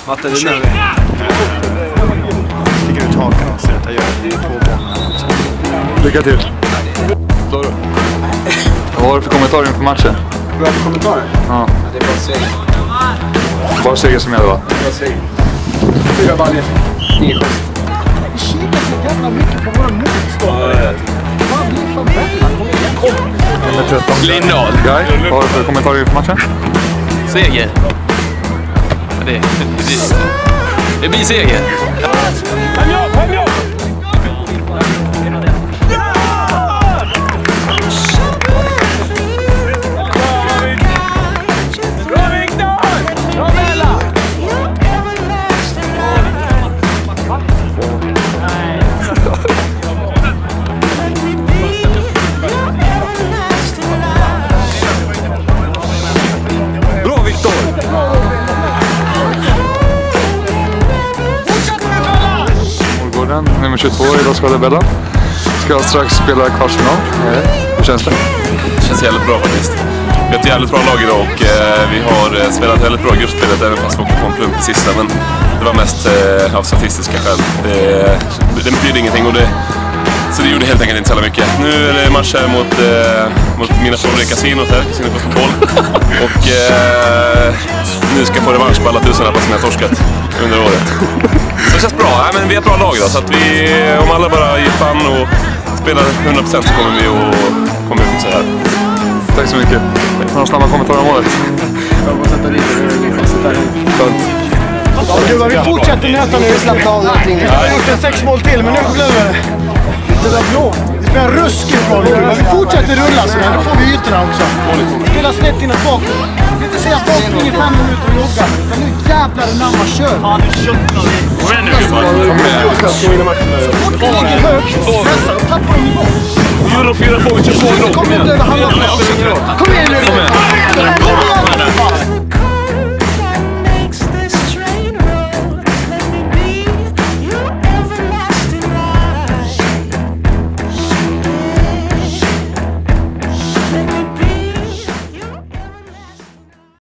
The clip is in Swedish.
Matte, det är sticker ut hakan och ser att jag gör 2 gånger. Lycka till. Står du? Vad har du för kommentarer inför matchen? Bra kommentarer? Ja. Det är bara seger. Bara seger som gäller, va? Bara seger. 4 baljor. Ingen chans. Vi kikar så jävla mycket på våra motståndare. Fan, blir fan bättre. Lindahl. Guy, vad har du för kommentarer inför matchen? Seger. Det blir seger. Nummer 22 i Los Bella. Ska strax spela kvartsfinal. Hur känns det? Det känns jävligt bra faktiskt. Vi har ett jävligt bra lag idag och vi har spelat väldigt bra gruppspelet även fast vi åkte på en plump i sista, men det var mest av statistiska skäl. Det betyder ingenting och så det gjorde helt enkelt inte så mycket. Nu är det match här mot mina stora kasinot här, Casino Cosmopol. Och nu ska jag få revansch på alla tusenlappar som jag har torskat under året. Så det känns bra, men vi är ett bra lag då, så att om alla bara ger fan och spelar 100% så kommer vi fixa det här. Tack så mycket. Några snabba kommentarer om året? Jag får sätta dit det, ingen chans där. Gud, vi fortsätter nöta nu, vi släppte av någonting. Vi har gjort en 6 mål till, men nu glömmer det. Det där blå. Vi spelar ruskigt bra, men vi fortsätter rulla så här. Då får vi ytorna också. Spela snett inåt bakåt. Vi inte säga att folk springer 5 minuter och joggar. Men nu jävlar när man kör. Fan, nu köttar vi. Kom igen nu, gubbar. Så fort vi ligger högt,